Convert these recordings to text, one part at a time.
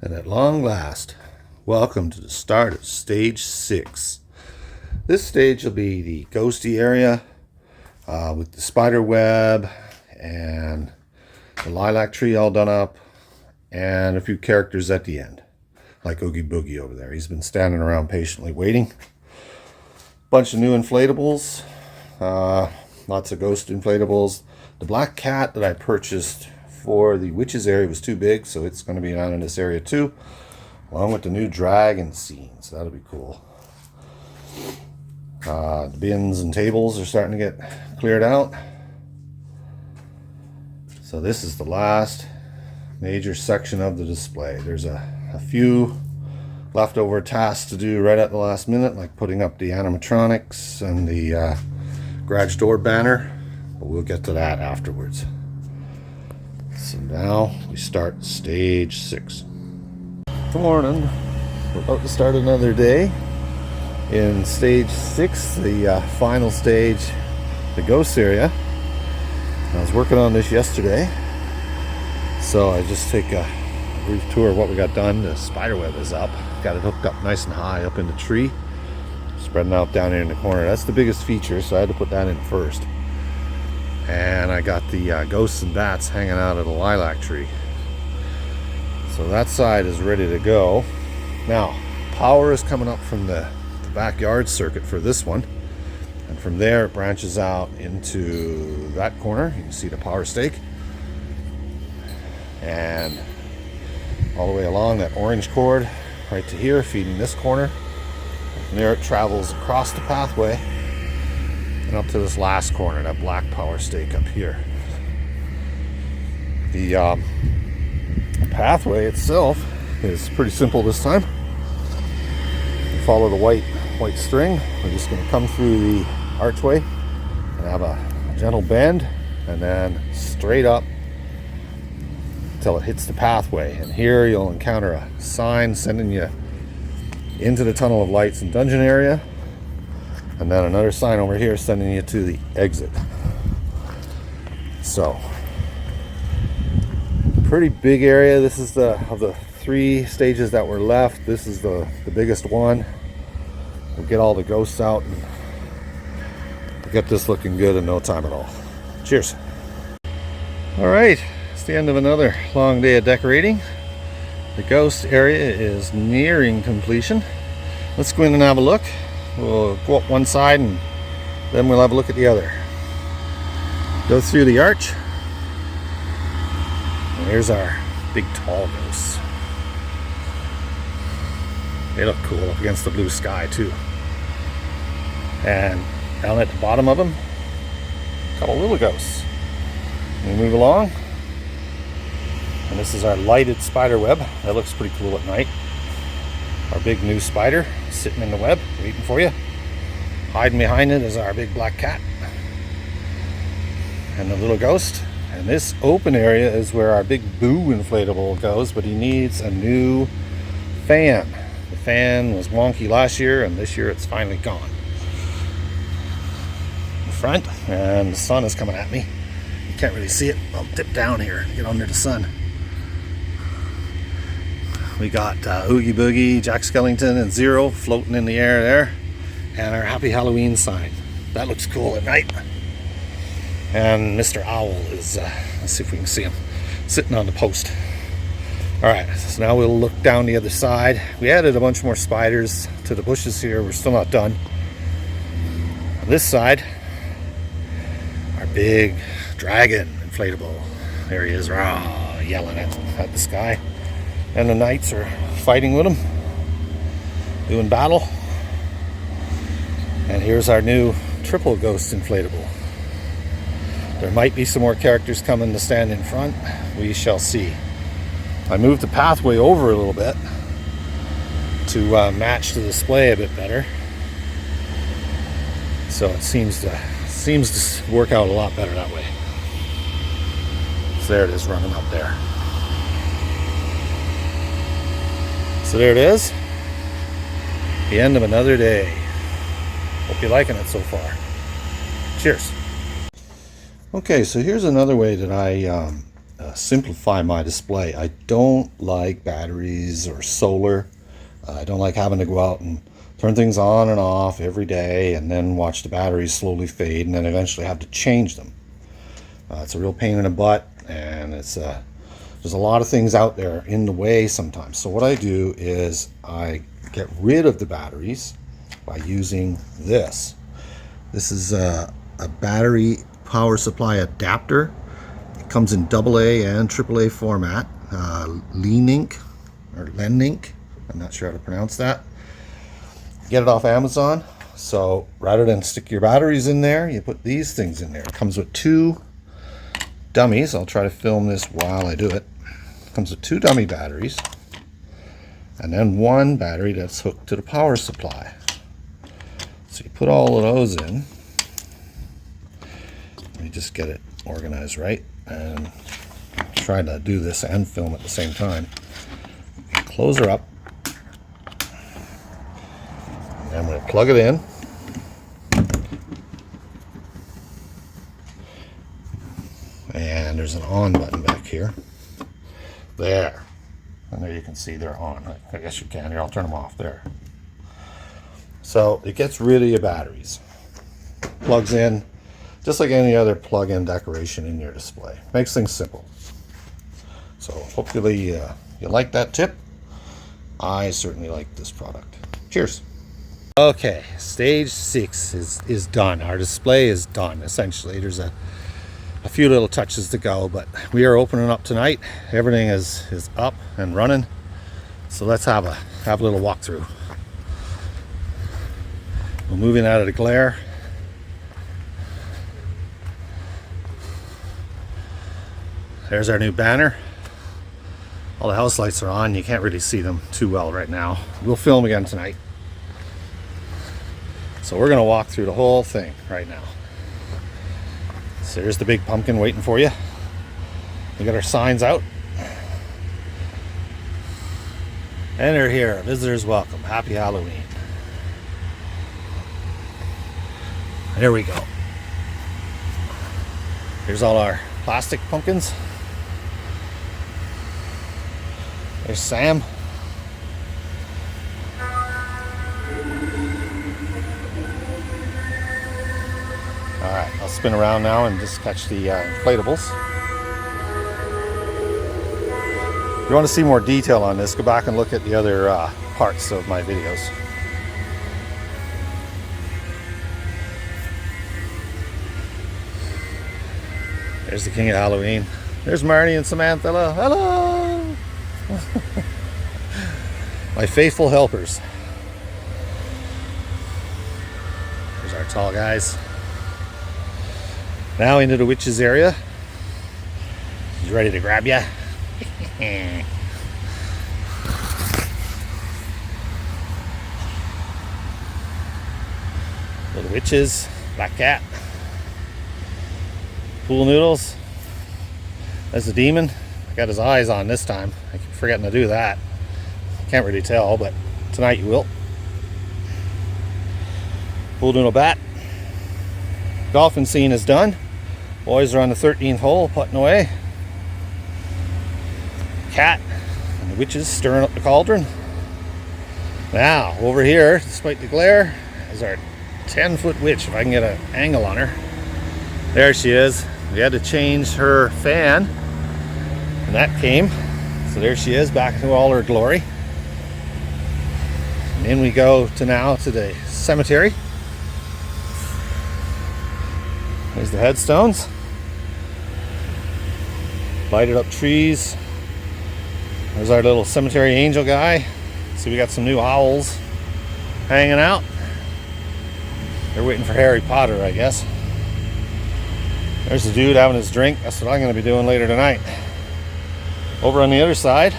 And at long last, welcome to the start of stage 6. This stage will be the ghosty area with the spider web and the lilac tree all done up and a few characters at the end, like Oogie Boogie over there. He's been standing around patiently waiting. Bunch of new inflatables, lots of ghost inflatables. The black cat that I purchased for the witches area was too big, so it's going to be down in this area too, along with the new dragon scene, so that'll be cool. The bins and tables are starting to get cleared out. So this is the last major section of the display. There's a few leftover tasks to do right at the last minute, like putting up the animatronics and the garage door banner, but we'll get to that afterwards. So now we start stage 6. Good morning. We're about to start another day in stage 6, the final stage, the ghost area. I was working on this yesterday, so I just take a brief tour of what we got done. The spider web is up. Got it hooked up nice and high up in the tree, spreading out down here in the corner. That's the biggest feature, so I had to put that in first. And I got the ghosts and bats hanging out of the lilac tree. So that side is ready to go. Now, power is coming up from the backyard circuit for this one. And from there it branches out into that corner. You can see the power stake. And all the way along that orange cord right to here, feeding this corner. And there it travels across the pathway and up to this last corner, that black power stake up here. The pathway itself is pretty simple this time. You follow the white string. We're just going to come through the archway and have a gentle bend and then straight up until it hits the pathway. And here you'll encounter a sign sending you into the tunnel of lights and dungeon area. And then another sign over here sending you to the exit. So, pretty big area. This is of the 3 stages that were left. This is the biggest one. We'll get all the ghosts out and we'll get this looking good in no time at all. Cheers. All right, it's the end of another long day of decorating. The ghost area is nearing completion. Let's go in and have a look. We'll go up one side and then we'll have a look at the other. Go through the arch. And here's our big tall ghosts. They look cool up against the blue sky too. And down at the bottom of them, a couple little ghosts. We move along. And this is our lighted spider web. That looks pretty cool at night. Our big new spider sitting in the web, waiting for you. Hiding behind it is our big black cat. And the little ghost. And this open area is where our big Boo inflatable goes, but he needs a new fan. The fan was wonky last year, and this year it's finally gone. In front, and the sun is coming at me. You can't really see it. I'll dip down here and get under the sun. We got Oogie Boogie, Jack Skellington, and Zero floating in the air there. And our Happy Halloween sign. That looks cool at night. And Mr. Owl is, let's see if we can see him, sitting on the post. Alright, so now we'll look down the other side. We added a bunch more spiders to the bushes here. We're still not done. On this side, our big dragon inflatable. There he is, rah, yelling at the sky. And the knights are fighting with him, doing battle. And here's our new triple ghost inflatable. There might be some more characters coming to stand in front. We shall see. I moved the pathway over a little bit to match the display a bit better. So it seems to work out a lot better that way. So there it is running up there. So there it is. The end of another day. Hope you're liking it so far. Cheers. Okay, so here's another way that I simplify my display. I don't like batteries or solar. I don't like having to go out and turn things on and off every day and then watch the batteries slowly fade and then eventually have to change them. It's a real pain in the butt, and there's a lot of things out there in the way sometimes. So what I do is I get rid of the batteries by using this. This is a battery power supply adapter. It comes in AA and AAA format. Lenink or Lenink, I'm not sure how to pronounce that. Get it off Amazon. So rather than stick your batteries in there, you put these things in there. It comes with 2 dummies. I'll try to film this while I do it. It comes with 2 dummy batteries and then 1 battery that's hooked to the power supply. So you put all of those in. Let me just get it organized right and try to do this and film at the same time. Close her up. I'm going to plug it in. And there's an on button back here. There. And there you can see they're on. I guess you can. Here, I'll turn them off there. So it gets rid of your batteries. Plugs in just like any other plug-in decoration in your display. Makes things simple. So hopefully you like that tip. I certainly like this product. Cheers. Okay, stage 6 is done. Our display is done, essentially. There's a few little touches to go, but we are opening up tonight. Everything is up and running. So let's have a little walkthrough. We're moving out of the glare. There's our new banner. All the house lights are on. You can't really see them too well right now. We'll film again tonight. So we're going to walk through the whole thing right now. So here's the big pumpkin waiting for you. We got our signs out. And they're here. Visitors welcome. Happy Halloween. There we go. Here's all our plastic pumpkins. There's Sam. Alright, I'll spin around now and just catch the inflatables. If you want to see more detail on this, go back and look at the other parts of my videos. There's the King of Halloween. There's Marnie and Samantha. Hello! My faithful helpers. There's our tall guys. Now into the witches area. He's ready to grab ya. Little witches, black cat, pool noodles. That's the demon. I got his eyes on this time. I keep forgetting to do that. Can't really tell, but tonight you will. Pool noodle bat. Dolphin scene is done. Boys are on the 13th hole, putting away. Cat and the witches stirring up the cauldron. Now, over here, despite the glare, is our 10-foot witch, if I can get an angle on her. There she is. We had to change her fan, and that came. So there she is, back into all her glory. And in we go to the cemetery. There's the headstones. Lighted up trees. There's our little cemetery angel guy. See, we got some new owls hanging out. They're waiting for Harry Potter, I guess. There's the dude having his drink. That's what I'm going to be doing later tonight. Over on the other side,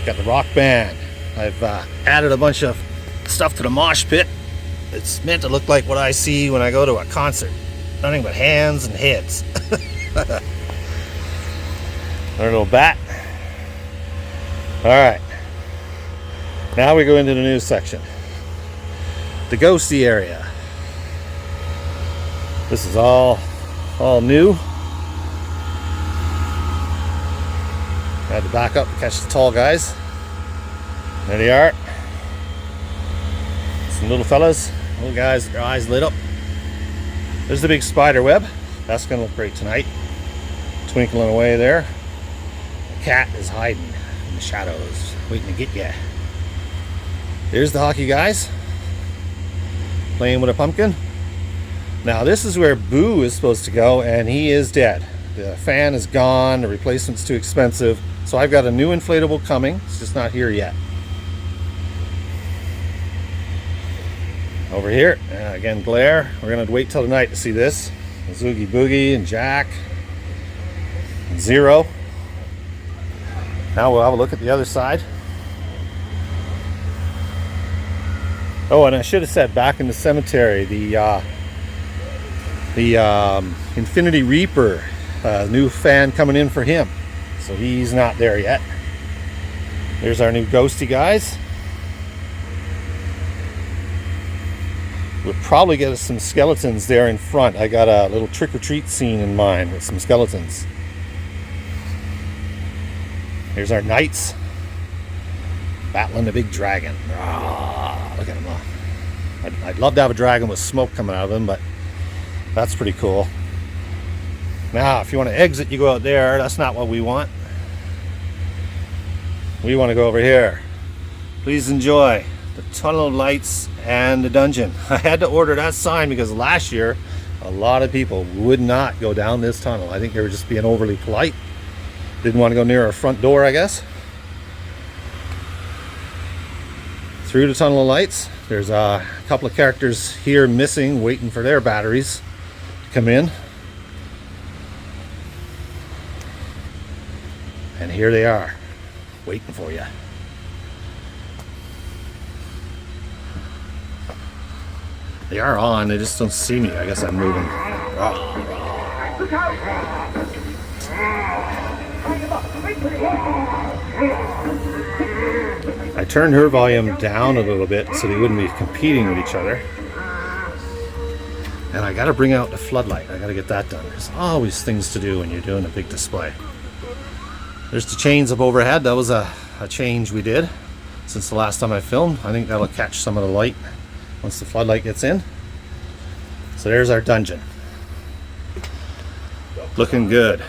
got the rock band. I've added a bunch of stuff to the mosh pit. It's meant to look like what I see when I go to a concert. Nothing but hands and heads. Our little bat. Alright. Now we go into the news section. The ghosty area. This is all new. Had to back up to catch the tall guys. There they are. Some little fellas, little guys, their eyes lit up. There's the big spider web. That's gonna look great tonight. Twinkling away there. The cat is hiding in the shadows, waiting to get you. There's the hockey guys playing with a pumpkin. Now this is where Boo is supposed to go, and he is dead. The fan is gone, the replacement's too expensive, so I've got a new inflatable coming. It's just not here yet. Over here, again glare. We're gonna wait till tonight to see this. Zoogie Boogie and Jack and Zero. Now we'll have a look at the other side. Oh, and I should have said, back in the cemetery, the Infinity Reaper, new fan coming in for him. So he's not there yet. There's our new ghosty guys. We'll probably get us some skeletons there in front. I got a little trick-or-treat scene in mind with some skeletons. Here's our knights battling the big dragon. Look at him. I'd love to have a dragon with smoke coming out of him, but that's pretty cool. Now, if you want to exit, you go out there. That's not what we want. We want to go over here. Please enjoy the tunnel of lights and the dungeon. I had to order that sign because last year a lot of people would not go down this tunnel. I think they were just being overly polite. Didn't want to go near our front door, I guess. Through the tunnel of lights. There's a couple of characters here missing, waiting for their batteries to come in. And here they are, waiting for you. They are on, they just don't see me. I guess I'm moving. I turned her volume down a little bit so they wouldn't be competing with each other. And I gotta bring out the floodlight. I gotta get that done. There's always things to do when you're doing a big display. There's the chains up overhead. That was a change we did since the last time I filmed. I think that'll catch some of the light once the floodlight gets in. So there's our dungeon. Looking good.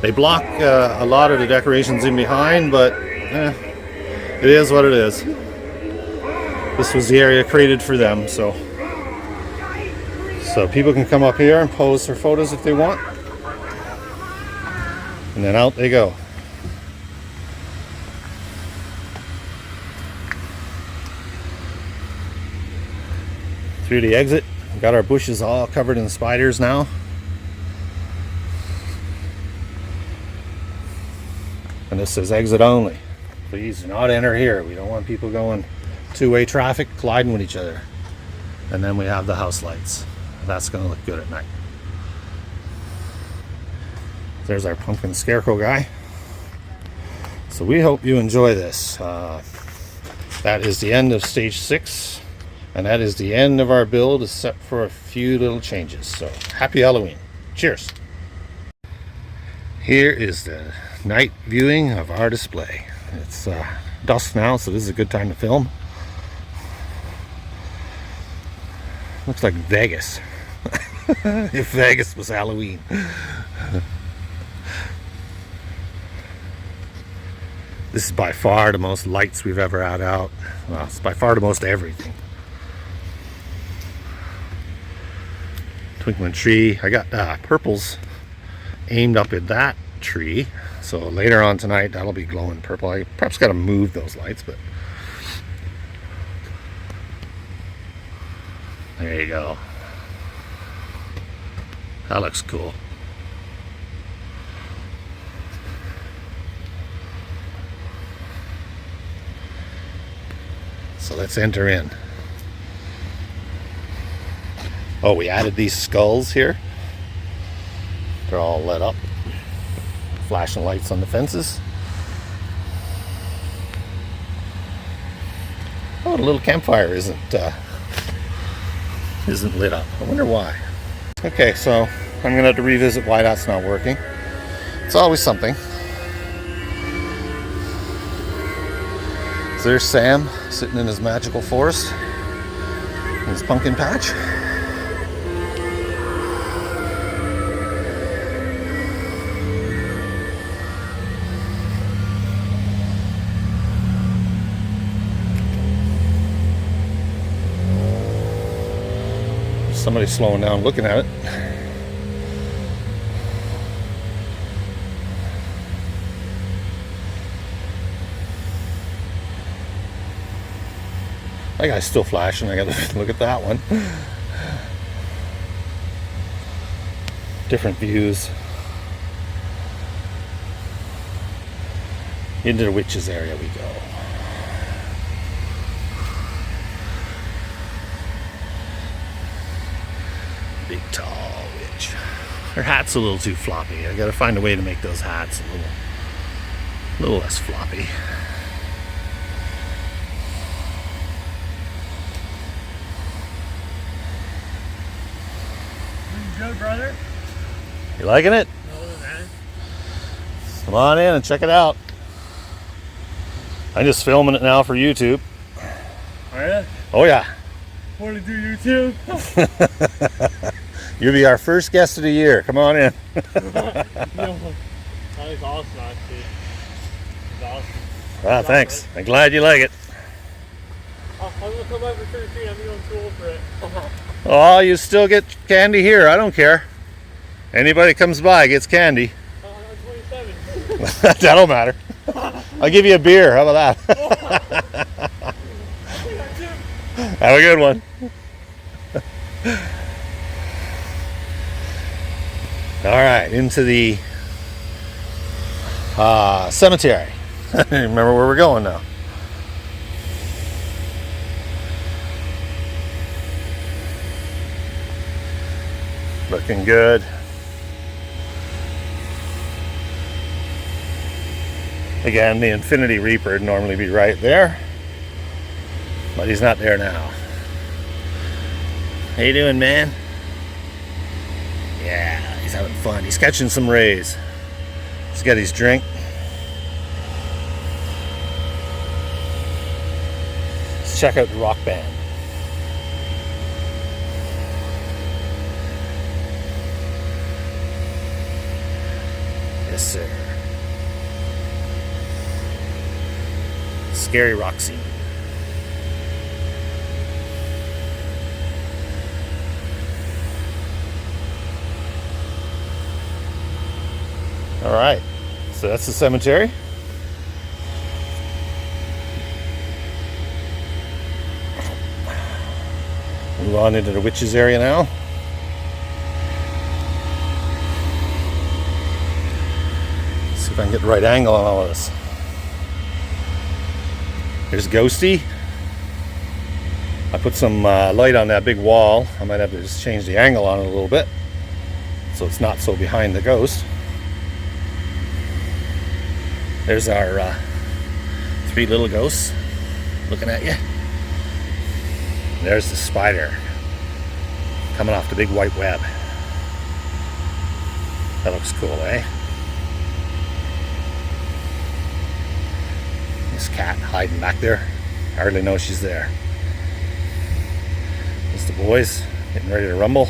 They block a lot of the decorations in behind, but it is what it is. This was the area created for them, so people can come up here and pose for photos if they want. And then out they go. Through the exit. We've got our bushes all covered in spiders now. And this says exit only. Please do not enter here. We don't want people going two-way traffic, colliding with each other. And then we have the house lights. That's going to look good at night. There's our pumpkin scarecrow guy. So we hope you enjoy this. That is the end of stage 6. And that is the end of our build, except for a few little changes. So happy Halloween. Cheers. Here is the night viewing of our display. It's dusk now, so this is a good time to film. Looks like Vegas. If Vegas was Halloween. This is by far the most lights we've ever had out. Well, it's by far the most everything. Twinkling tree. I got purples aimed up at that tree, so later on tonight that'll be glowing purple. I perhaps got to move those lights, but there you go. That looks cool. So let's enter in. Oh, we added these skulls here. They're all lit up. Flashing lights on the fences. Oh, the little campfire isn't lit up. I wonder why. Okay, so I'm gonna have to revisit why that's not working. It's always something. there's Sam sitting in his magical forest, in his pumpkin patch. Somebody's slowing down looking at it. That guy's still flashing. I gotta look at that one. Different views. Into the witches area we go. Big tall witch. Her hat's a little too floppy. I gotta find a way to make those hats a little less floppy. Good, brother. You liking it? No, man. Come on in and check it out. I'm just filming it now for YouTube. Are you? Oh yeah. Want to do YouTube? You'll be our first guest of the year. Come on in. That is awesome, actually. It's awesome. Ah, thanks. I'm glad you like it. I'm going to come over to the tree. I'm going to tool for it. Oh, you still get candy here. I don't care. Anybody comes by gets candy. I'm 27. That don't matter. I'll give you a beer. How about that? Have a good one. All right, into the cemetery. Remember where we're going now. Looking good. Again, the Infinity Reaper would normally be right there, but he's not there now. How you doing, man? Yeah, he's having fun. He's catching some rays. He's got his drink. Let's check out the rock band. Yes, sir. Scary rock scene. All right, so that's the cemetery. Move on into the witches area now. See if I can get the right angle on all of this. There's Ghosty. I put some light on that big wall. I might have to just change the angle on it a little bit so it's not so behind the ghost. There's our 3 little ghosts looking at you. There's the spider coming off the big white web. That looks cool, eh? This cat hiding back there. I hardly know she's there. There's the boys getting ready to rumble.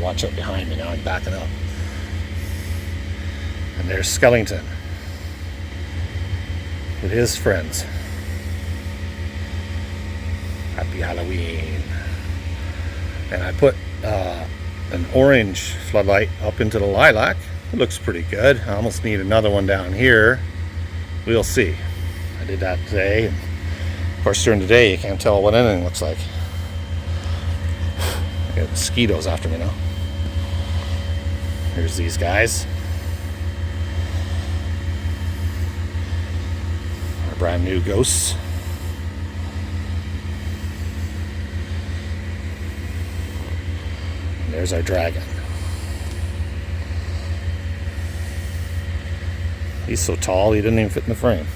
Watch out behind me now, I'm backing up. And there's Skellington with his friends. Happy Halloween. And I put an orange floodlight up into the lilac. It looks pretty good. I almost need another one down here. We'll see. I did that today. And of course, during the day, you can't tell what anything looks like. I got mosquitoes after me now. Here's these guys. Our brand new ghosts. And there's our dragon. He's so tall he didn't even fit in the frame.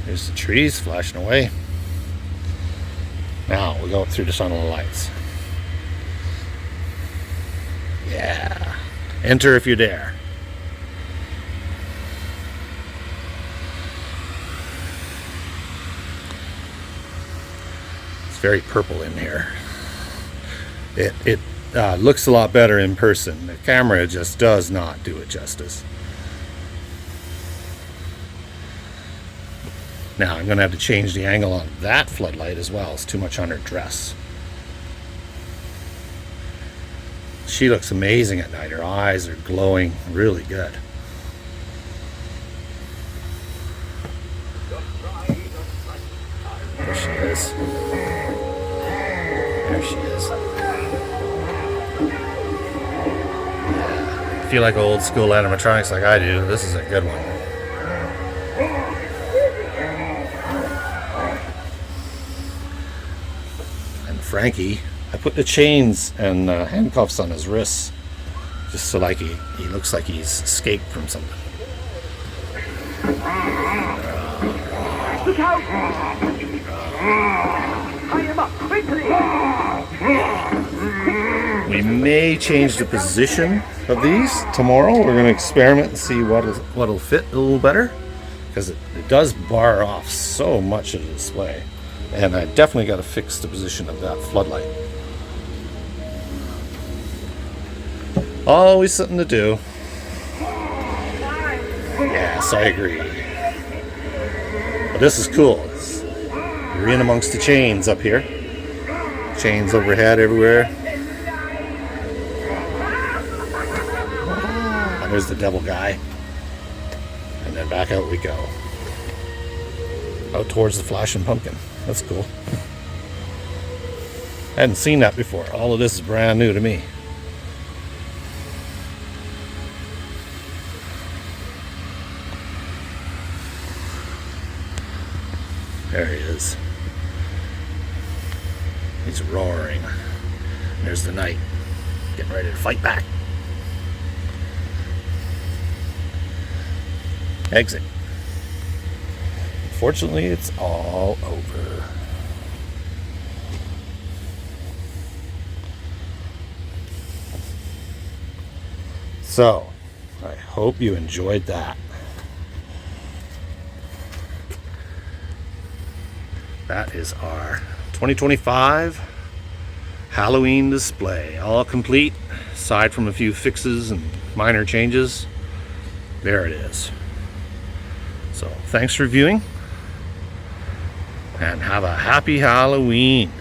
There's There's the trees flashing away. Now we go up through the tunnel of lights. Yeah. Enter if you dare. It's very purple in here. It looks a lot better in person. The camera just does not do it justice. Now I'm going to have to change the angle on that floodlight as well. It's too much on her dress. She looks amazing at night. Her eyes are glowing really good. There she is. There she is. If you like old school animatronics like I do, this is a good one. And Frankie, I put the chains and handcuffs on his wrists, just so like he looks like he's escaped from something. Look out! Tie him up quickly! We may change the position of these tomorrow. We're going to experiment and see what'll fit a little better, because it does bar off so much of the display. And I definitely got to fix the position of that floodlight. Always something to do. Yes, I agree. But this is cool. You're in amongst the chains up here. Chains overhead everywhere. And there's the devil guy. And then back out we go. Out towards the flashing pumpkin. That's cool. Hadn't seen that before. All of this is brand new to me. There he is. He's roaring. There's the knight, getting ready to fight back. Exit. Unfortunately, it's all over. So, I hope you enjoyed that. That is our 2025 Halloween display, all complete, aside from a few fixes and minor changes. There it is. So thanks for viewing, and have a happy Halloween.